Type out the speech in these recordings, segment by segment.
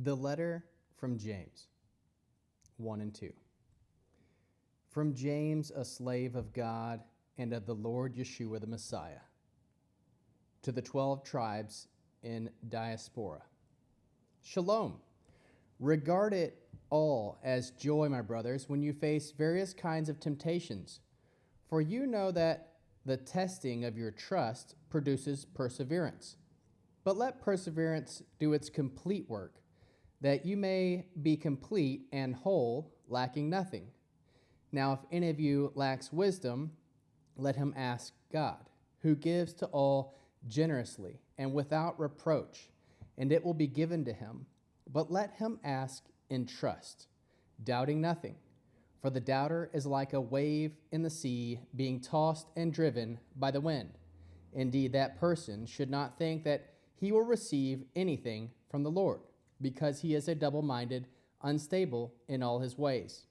The letter from James, 1 and 2. From James, a slave of God and of the Lord Yeshua the Messiah, to the 12 tribes in diaspora. Shalom. Regard it all as joy, my brothers, when you face various kinds of temptations, for you know that the testing of your trust produces perseverance. But let perseverance do its complete work, that you may be complete and whole, lacking nothing. Now, if any of you lacks wisdom, let him ask God, who gives to all generously and without reproach, and it will be given to him. But let him ask in trust, doubting nothing. For the doubter is like a wave in the sea, being tossed and driven by the wind. Indeed, that person should not think that he will receive anything from the Lord, because he is a double-minded, unstable in all his ways.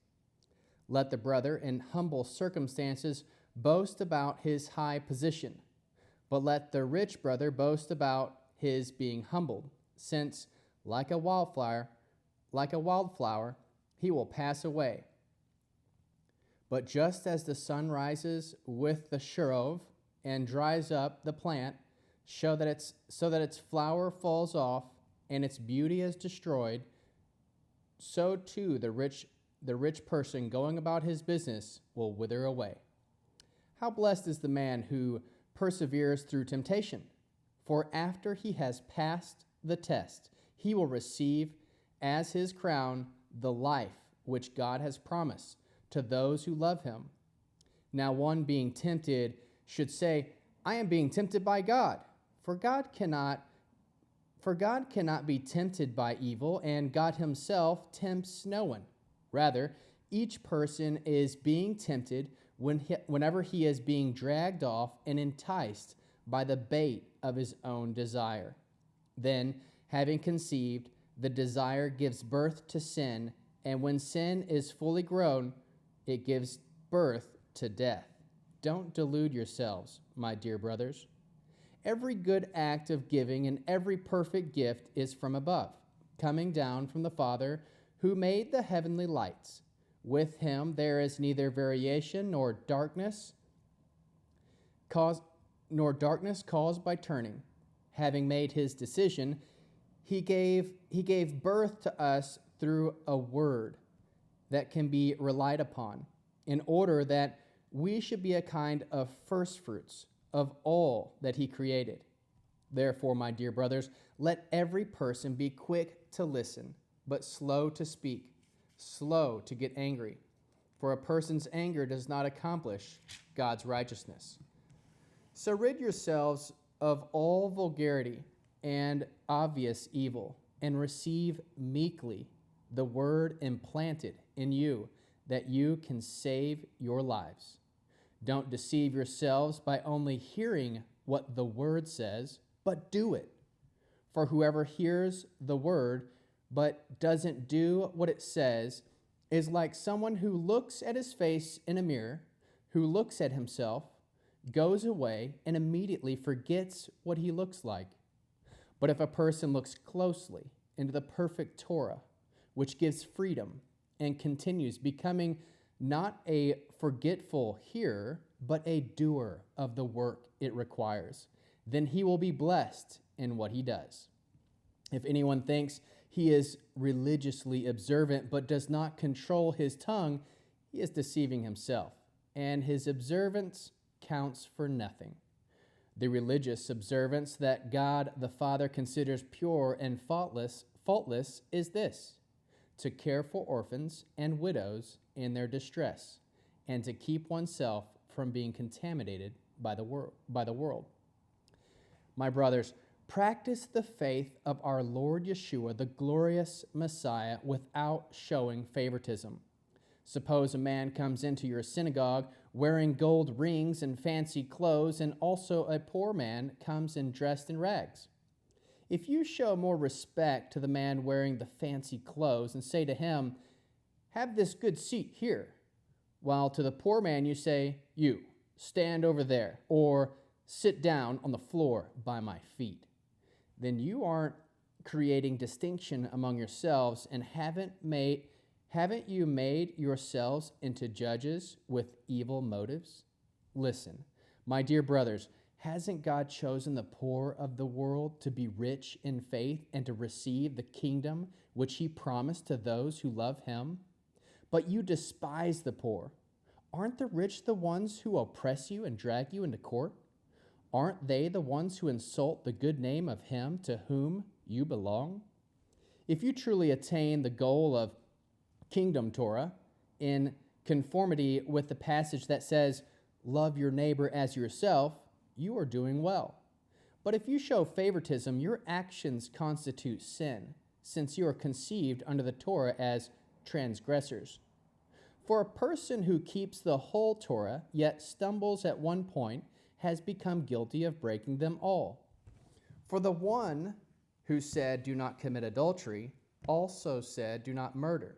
Let the brother in humble circumstances boast about his high position, but let the rich brother boast about his being humbled, since, like a wildflower, he will pass away. But just as the sun rises with the shurov and dries up the plant, so that its flower falls off and its beauty is destroyed, so too the rich person going about his business will wither away. How blessed is the man who perseveres through temptation, for after he has passed the test, he will receive as his crown the life which God has promised to those who love him. Now one being tempted should say, I am being tempted by God, for God cannot be tempted by evil, and God himself tempts no one. Rather, each person is being tempted whenever he is being dragged off and enticed by the bait of his own desire. Then, having conceived, the desire gives birth to sin, and when sin is fully grown, it gives birth to death. Don't delude yourselves, my dear brothers. Every good act of giving and every perfect gift is from above, coming down from the Father who made the heavenly lights. With him there is neither variation nor darkness caused by turning. Having made his decision, he gave birth to us through a word that can be relied upon, in order that we should be a kind of firstfruits of all that he created. Therefore, my dear brothers, let every person be quick to listen, but slow to speak, slow to get angry, for a person's anger does not accomplish God's righteousness. So rid yourselves of all vulgarity and obvious evil, and receive meekly the word implanted in you, that you can save your lives. Don't deceive yourselves by only hearing what the word says, but do it. For whoever hears the word but doesn't do what it says is like someone who looks at his face in a mirror, who looks at himself, goes away, and immediately forgets what he looks like. But if a person looks closely into the perfect Torah, which gives freedom, and continues becoming not a forgetful hearer, but a doer of the work it requires, then he will be blessed in what he does. If anyone thinks he is religiously observant but does not control his tongue, he is deceiving himself, and his observance counts for nothing. The religious observance that God the Father considers pure and faultless is this: to care for orphans and widows in their distress, and to keep oneself from being contaminated by the world. My brothers, practice the faith of our Lord Yeshua, the glorious Messiah, without showing favoritism. Suppose a man comes into your synagogue wearing gold rings and fancy clothes, and also a poor man comes in dressed in rags. If you show more respect to the man wearing the fancy clothes and say to him, have this good seat here, while to the poor man you say, you, stand over there, or sit down on the floor by my feet, then you aren't creating distinction among yourselves, and haven't you made yourselves into judges with evil motives? Listen, my dear brothers, hasn't God chosen the poor of the world to be rich in faith and to receive the kingdom which he promised to those who love him? But you despise the poor. Aren't the rich the ones who oppress you and drag you into court? Aren't they the ones who insult the good name of him to whom you belong? If you truly attain the goal of Kingdom Torah in conformity with the passage that says, love your neighbor as yourself, you are doing well. But if you show favoritism, your actions constitute sin, since you are conceived under the Torah as transgressors. For a person who keeps the whole Torah, yet stumbles at one point, has become guilty of breaking them all. For the one who said, do not commit adultery, also said, do not murder.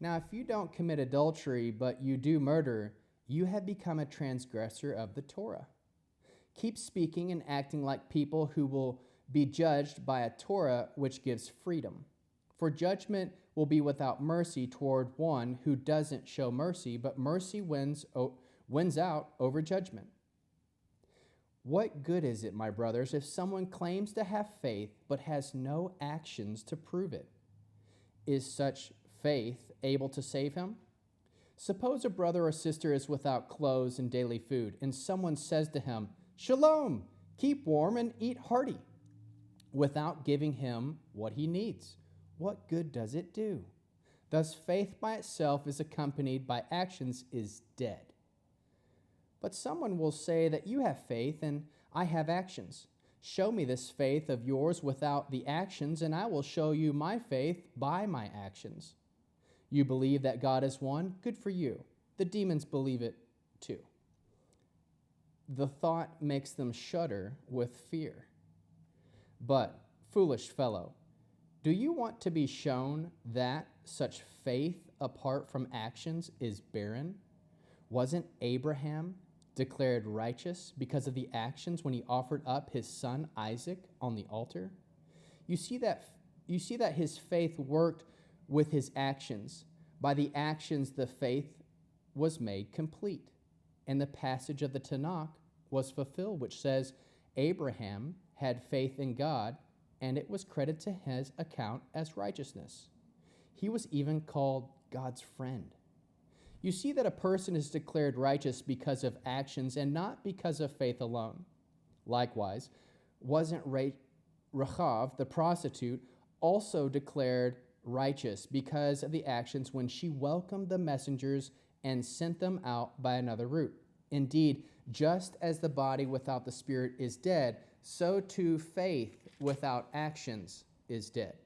Now, if you don't commit adultery, but you do murder, you have become a transgressor of the Torah. Keep speaking and acting like people who will be judged by a Torah which gives freedom. For judgment will be without mercy toward one who doesn't show mercy, but mercy wins out over judgment. What good is it, my brothers, if someone claims to have faith but has no actions to prove it? Is such faith able to save him? Suppose a brother or sister is without clothes and daily food, and someone says to him, Shalom, keep warm and eat hearty, without giving him what he needs. What good does it do? Thus, faith by itself is accompanied by actions is dead. But someone will say that you have faith and I have actions. Show me this faith of yours without the actions, and I will show you my faith by my actions. You believe that God is one? Good for you. The demons believe it too. The thought makes them shudder with fear. But, foolish fellow, do you want to be shown that such faith apart from actions is barren? Wasn't Abraham declared righteous because of the actions when he offered up his son Isaac on the altar? You see that his faith worked with his actions. By the actions, the faith was made complete. And the passage of the Tanakh was fulfilled, which says, Abraham had faith in God, and it was credited to his account as righteousness. He was even called God's friend. You see that a person is declared righteous because of actions and not because of faith alone. Likewise, wasn't Rachav, the prostitute, also declared righteous because of the actions when she welcomed the messengers and sent them out by another route? Indeed, just as the body without the spirit is dead, so too faith without actions is dead.